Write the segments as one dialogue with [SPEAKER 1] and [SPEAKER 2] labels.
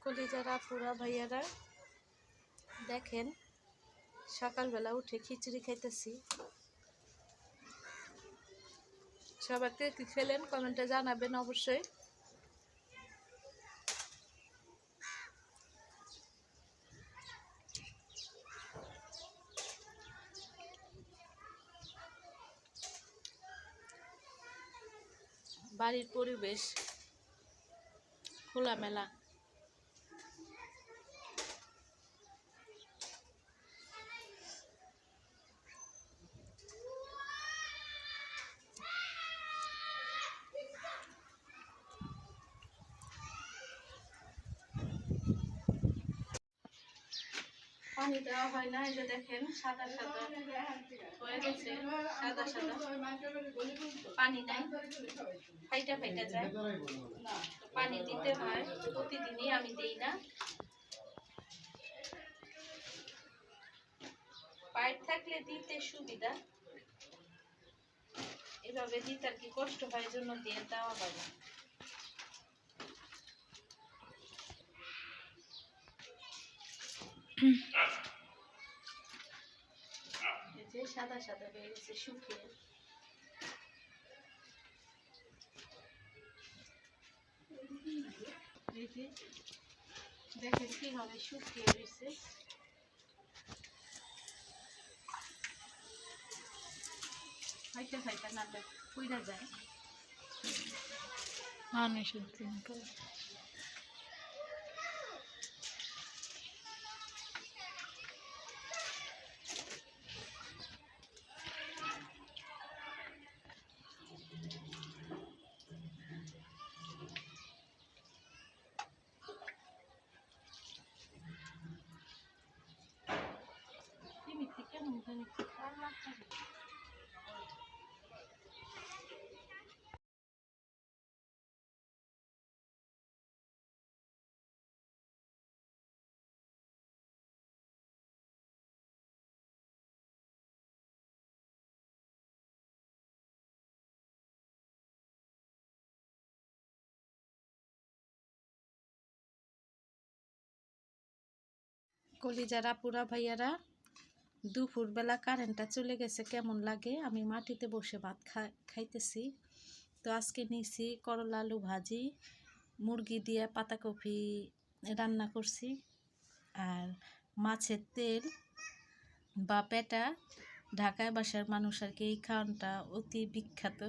[SPEAKER 1] কলিজারা পুরা ভাইয়ারা দেখেন সকালবেলা উঠে খিচুড়ি খাইতেছি। সবাইকে কি খেলেন কমেন্টে জানাবেন অবশ্যই। বাড়ির পরিবেশ খোলামেলা। পানি দেওয়া হয় না, এই যে দেখেন সাদা সাদা হয়ে গেছে, সাদা সাদা পানি নাই, ফাইটা ফাইটা যায়। পানি দিতে হয় প্রতিদিনই, আমি দেই না। পাইপ থাকলে দিতে সুবিধা, এভাবে দিতে আর কি কষ্ট হয়, জন্য দিয়ে দেওয়া হয় না। যে সাদা সাদা হয়ে গেছে শুকিয়ে, দেখেন কিভাবে শুকিয়ে রয়েছে। ফাইটা ফাইটা না পুইরা যায়। কেমন জানি কলিজারা পুরা ভাইয়ারা, দুপুরবেলা কারেন্টটা চলে গেছে, কেমন লাগে। আমি মাটিতে বসে ভাত খাইতেছি। তো আজকে নিয়েছি করলা আলু ভাজি, মুরগি দিয়ে পাতাকপি রান্না করছি, আর মাছের তেল বা পেটা ঢাকায় বাসার মানুষ আর কি এই খাওয়ানটা অতি বিখ্যাত।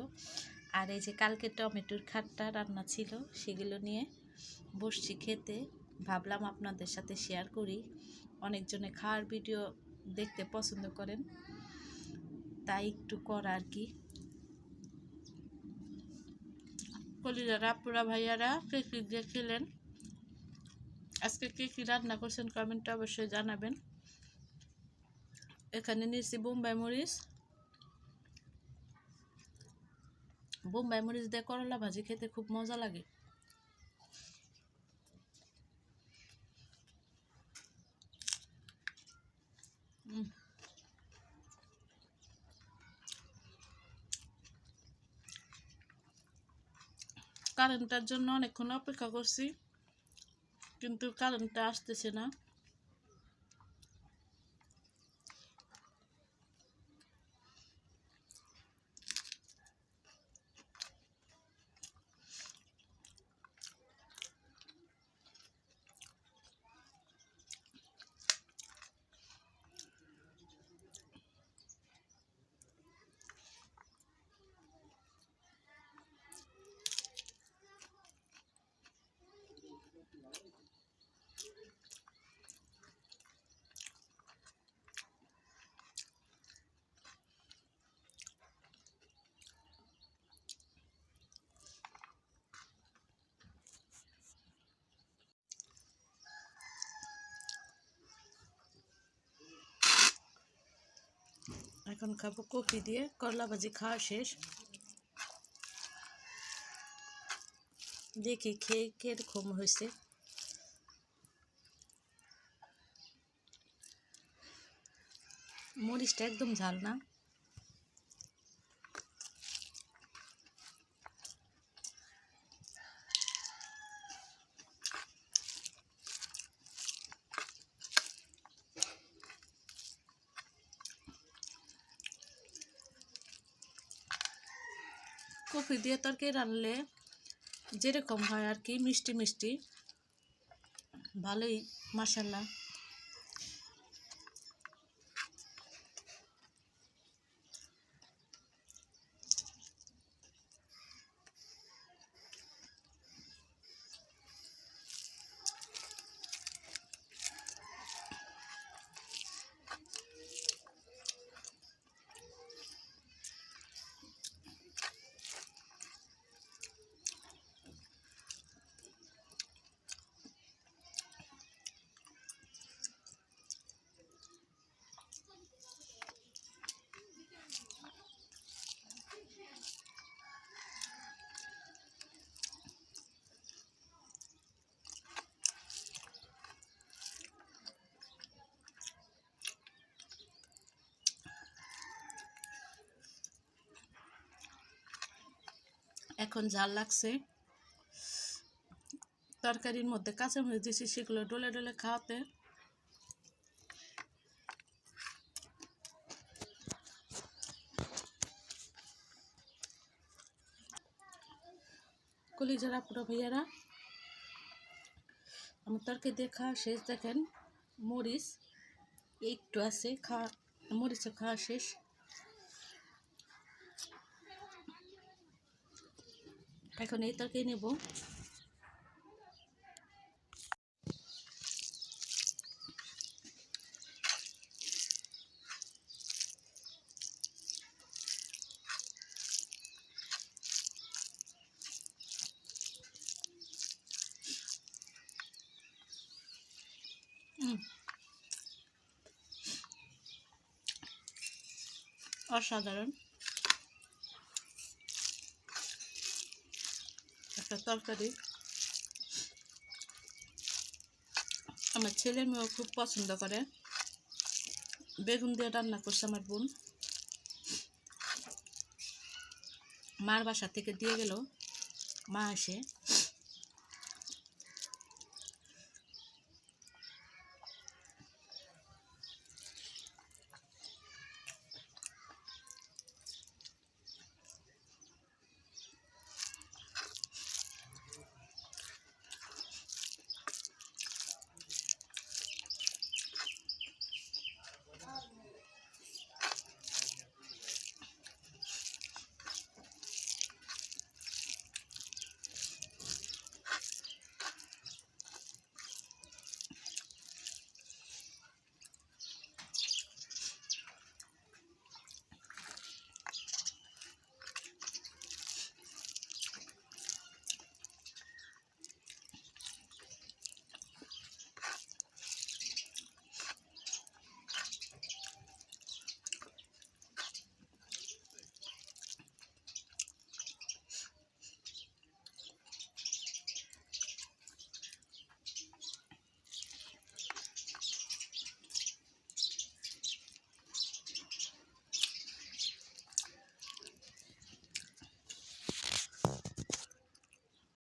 [SPEAKER 1] আর এই যে কালকে টমেটোর খাট্টা রান্না ছিল, সেগুলো নিয়ে বসছি খেতে। ভাবলাম আপনাদের সাথে শেয়ার করি। অনেকজনে খাওয়ার ভিডিও দেখতে পছন্দ করেন, তাই একটু করা আর কি। কলিজারা পুরা ভাইয়ারা কে কি দেখছিলেন, আজকে কে কি রান্না করছেন কমেন্টে অবশ্যই জানাবেন। এখানে নিয়েছি বোম্বাই মরিচ। বোম্বাই মরিচ দিয়ে করলা ভাজি খেতে খুব মজা লাগে। কারেন্টটার জন্য অনেকক্ষণ অপেক্ষা করছি, কিন্তু কারেন্টটা আসতেছে না। এখন খাবো কফি দিয়ে, করলা ভাজি খাওয়া শেষ। দেখি খেয়ে কিরকম হয়েছে। মরিচটা একদম ঝাল না। ফুই দিয়ে তরকারি রানলে যেরকম হয় আর কি, মিষ্টি মিষ্টি, ভালোই মাশাআল্লাহ। এখন ঝাল লাগছে, তরকারির মধ্যে কাঁচামরিচ দিয়েছি, সেগুলো ডলে ডলে খাওয়াতে কলিজারা পুরো ভাইয়ারা। আমার তরকারি দিয়ে খাওয়া শেষ। দেখেন মরিচ একটু আছে, মরিচে খাওয়া শেষ। এখন এই তরকারি নেব। অসাধারণ একটা তরকারি। আমার ছেলে মেয়েও খুব পছন্দ করে। বেগুন দিয়ে রান্না করছে আমার বোন, মার বাসা থেকে দিয়ে গেল, মা এসে।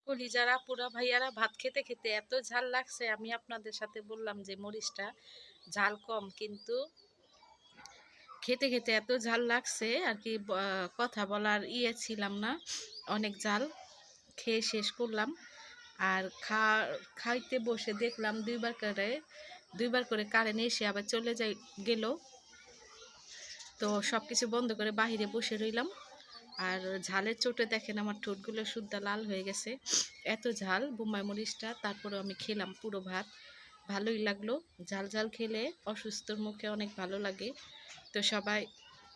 [SPEAKER 1] কলিজারা পুরা ভাইয়ারা, ভাত খেতে খেতে এত ঝাল লাগছে। আমি আপনাদের সাথে বললাম যে মরিচটা ঝাল কম, কিন্তু খেতে খেতে এত ঝাল লাগছে আর কি, কথা বলার ছিলাম না। অনেক ঝাল, খেয়ে শেষ করলাম। আর খাইতে বসে দেখলাম দুইবার করে কারেন্ট এসে আবার চলে গেল। তো সব কিছু বন্ধ করে বাহিরে বসে রইলাম। আর ঝালের চোটে দেখেন আমার ঠোঁটগুলো শুদ্ধা লাল হয়ে গেছে, এত ঝাল বোম্বাই মরিচটা। তারপরে আমি খেলাম পুরো ভাত, ভালোই লাগলো। ঝাল ঝাল খেলে অসুস্থর মুখে অনেক ভালো লাগে। তো সবাই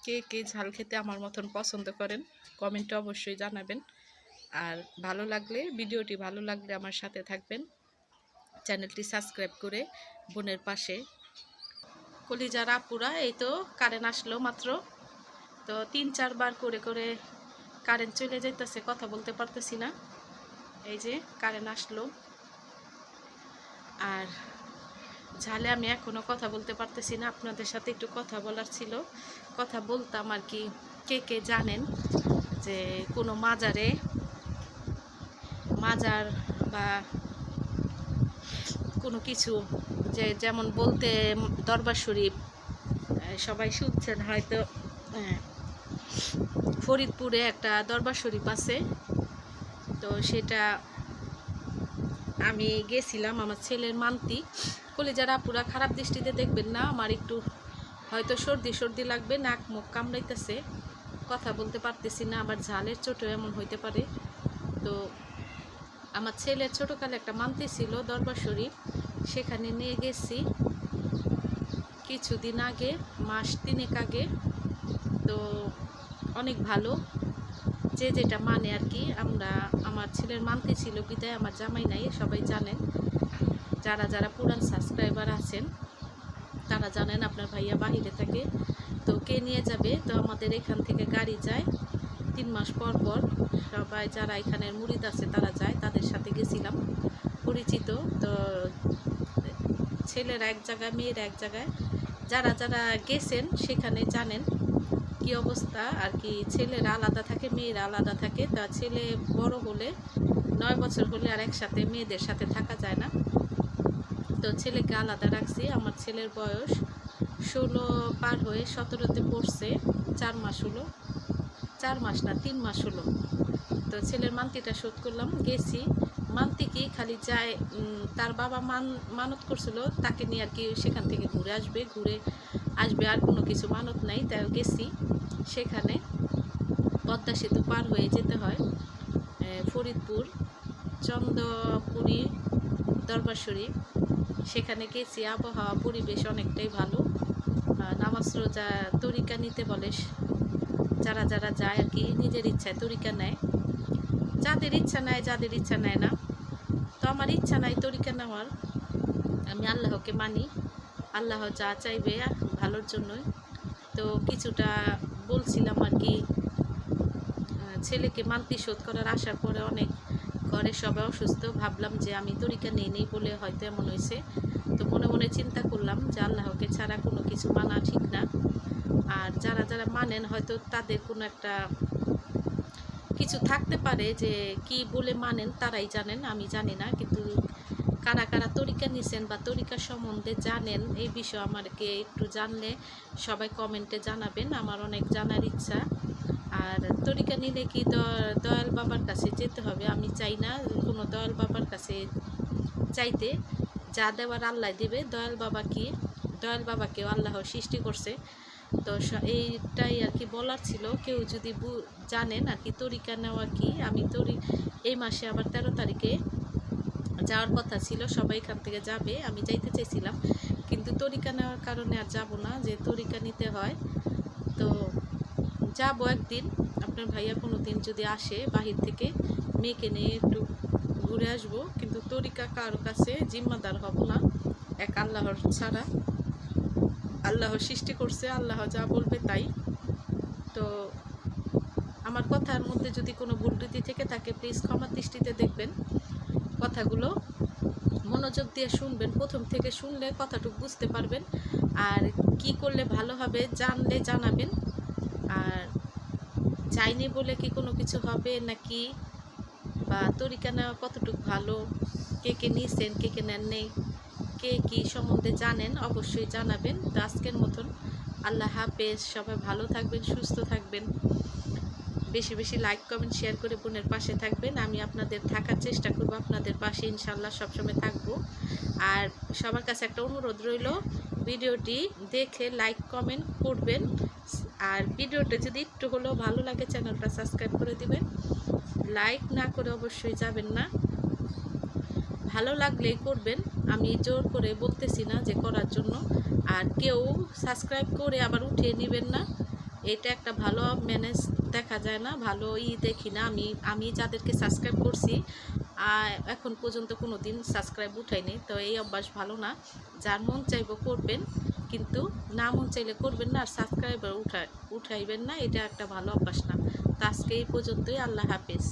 [SPEAKER 1] কে কে ঝাল খেতে আমার মতন পছন্দ করেন কমেন্টে অবশ্যই জানাবেন। আর ভিডিওটি ভালো লাগলে আমার সাথে থাকবেন, চ্যানেলটি সাবস্ক্রাইব করে বোনের পাশে। কলিজার আপুরা, এই তো কারেন্ট আসলো মাত্র। তো 3-4 বার করে করে কারেন্ট চলে যাইতেছে, কথা বলতে পারতেছি না। এই যে কারেন্ট আসলো। আর ঝালে আমি এখনো কথা বলতে পারতেছি না। আপনাদের সাথে একটু কথা বলার ছিল, কথা বলতাম আর কি। কে কে জানেন যে কোনো মাজার বা কোনো কিছু, যেমন বলতে দরবার শরীফ, সবাই শুনছেন হয়তো। ফরিদপুরে একটা দরবার শরীফ আছে, তো সেটা আমি গেছিলাম। আমার ছেলের মান্তি। কলিজারা পুরা খারাপ দৃষ্টিতে দেখবেন না, আমার একটু হয়তো সর্দি লাগবে, নাক মুখ কামড়াইতেছে, কথা বলতে পারতেছি না, আবার ঝালের চোটও এমন হইতে পারে। তো আমার ছেলের ছোটোকালে একটা মান্তি ছিল দরবার শরীফ, সেখানে নিয়ে গেছি কিছুদিন আগে, মাস 3 আগে। তো অনেক ভালো, যে যেটা মানে আর কি। আমার ছেলের মান্তি ছিল বিদায় আমার জামাই নাই, সবাই জানেন, যারা পুরান সাবস্ক্রাইবার আছেন তারা জানেন আপনার ভাইয়া বাহিরে থাকে। তো কে নিয়ে যাবে? তো আমাদের এখান থেকে গাড়ি যায় 3 মাস পর পর, সবাই যারা এখানের মুরিদ আছে তারা যায়, তাদের সাথে গেছিলাম পরিচিত। তো ছেলেরা এক জায়গায়, মেয়েরা এক জায়গায়, যারা গেছেন সেখানে জানেন কি অবস্থা আর কি। ছেলেরা আলাদা থাকে, মেয়েরা আলাদা থাকে। তা ছেলে বড় হলে 9 বছর হলে আর একসাথে মেয়েদের সাথে থাকা যায় না, তো ছেলেকে আলাদা রাখছি। আমার ছেলের বয়স 16 পার হয়ে 17তে পড়ছে, 4 মাস হলো, 4 মাস না 3 মাস হলো। তো ছেলের মান্তিটা শোধ করলাম, গেছি। মান্তি কি খালি যায়, তার বাবা মানত করছিল তাকে নিয়ে আর কি সেখান থেকে ঘুরে আসবে, আর কোনো কিছু মানত নাই। তাই গেছি সেখানে। পদ্মা সেতু পার হয়ে যেতে হয় ফরিদপুর চন্দ্রপুরি দরবার শরীফ, সেখানে গেছি। আবহাওয়া পরিবেশ অনেকটাই ভালো। নামাজ রোজা তরিকা নিতে বলে, যারা যায় আর কি নিজের ইচ্ছায় তরিকা নেয়, যাদের ইচ্ছা নেয়, যাদের ইচ্ছা নেয় না। তো আমার ইচ্ছা নাই তরিকা নেওয়ার, আমি আল্লাহকে মানি, আল্লাহ যা চাইবে ভালোর জন্যই। তো কিছুটা বলছিলাম আর কি, ছেলেকে মান্তি শোধ করার আসার পরে অনেক ঘরে সবাই অসুস্থ, ভাবলাম যে আমি তরিকা নেই বলে হয়তো এমন হয়েছে। তো মনে মনে চিন্তা করলাম যে আল্লাহকে ছাড়া কোনো কিছু মানা ঠিক না। আর যারা মানেন হয়তো তাদের কোনো একটা কিছু থাকতে পারে, যে কি বলে মানেন তারাই জানেন, আমি জানি না। কিন্তু কারা তরিকা নিছেন বা তরিকা সম্বন্ধে জানেন, এই বিষয়ে আমাকে একটু জানলে সবাই কমেন্টে জানাবেন, আমার অনেক জানার ইচ্ছা। আর তরিকা নিলে কি দয়াল বাবার কাছে যেতে হবে? আমি চাই না কোনো দয়াল বাবার কাছে চাইতে, যা দেওয়ার আল্লাহ দেবে। দয়াল বাবাকেও আল্লাহ সৃষ্টি করছে। তো এইটাই আর কি বলার ছিল। কেউ যদি জানেন আর কি তরিকা নেওয়া কি, আমি এই মাসে আবার 13 তারিখে যাওয়ার কথা ছিল, সবাই এখান থেকে যাবে, আমি যাইতে চাইছিলাম, কিন্তু তরিকা নেওয়ার কারণে আর যাব না, যে তরিকা নিতে হয়। তো যাব একদিন, আপনার ভাইয়া কোনো দিন যদি আসে বাহির থেকে, মেয়েকে নিয়ে একটু ঘুরে আসবো। কিন্তু তরিকা কারো কাছে জিম্মাদার হব না, এক আল্লাহর ছাড়া। আল্লাহ সৃষ্টি করছে, আল্লাহ যা বলবে তাই। তো আমার কথার মধ্যে যদি কোনো ভুল ত্রুটি থেকে থাকে প্লিজ ক্ষমার দৃষ্টিতে দেখবেন। কথাগুলো মনোযোগ দিয়ে শুনবেন, প্রথম থেকে শুনলে কথাটুকু বুঝতে পারবেন। আর কি করলে ভালো হবে জানলে জানাবেন। আর চাইনি বলে কি কোনো কিছু হবে নাকি, বা তরিকা নেওয়া কতটুকু ভালো, কে নিয়েছেন, কে নেন নেই, কে কি সম্বন্ধে জানেন অবশ্যই জানাবেন। তো আজকের মতন আল্লাহ হাফেজ, সবাই ভালো থাকবেন, সুস্থ থাকবেন, বেশি বেশি লাইক কমেন্ট শেয়ার করে বোনের পাশে থাকবেন। আমি আপনাদের থাকার চেষ্টা করব, আপনাদের পাশে ইনশাল্লাহ সবসময় থাকবো। আর সবার কাছে একটা অনুরোধ রইল, ভিডিওটি দেখে লাইক কমেন্ট করবেন। আর ভিডিওটা যদি একটু হলেও ভালো লাগে চ্যানেলটা সাবস্ক্রাইব করে দিবেন। লাইক না করে অবশ্যই যাবেন না, ভালো লাগলেই করবেন, আমি জোর করে বলতেছি না যে করার জন্য। আর কেউ সাবস্ক্রাইব করে আবার উঠিয়ে নেবেন না, এটা একটা ভালো ম্যানেজ দেখা যায় না, ভালো দেখি না। আমি যাদেরকে সাবস্ক্রাইব করছি এখন পর্যন্ত কোনো দিন সাবস্ক্রাইব উঠাইনি, তো এই অভ্যাস ভালো না। যার মন চাইব করবেন, কিন্তু না মন চাইলে করবেন না। আর সাবস্ক্রাইবার উঠাইবেন না, এটা একটা ভালো অভ্যাস না। তো আজকে এই পর্যন্তই, আল্লাহ হাফেজ।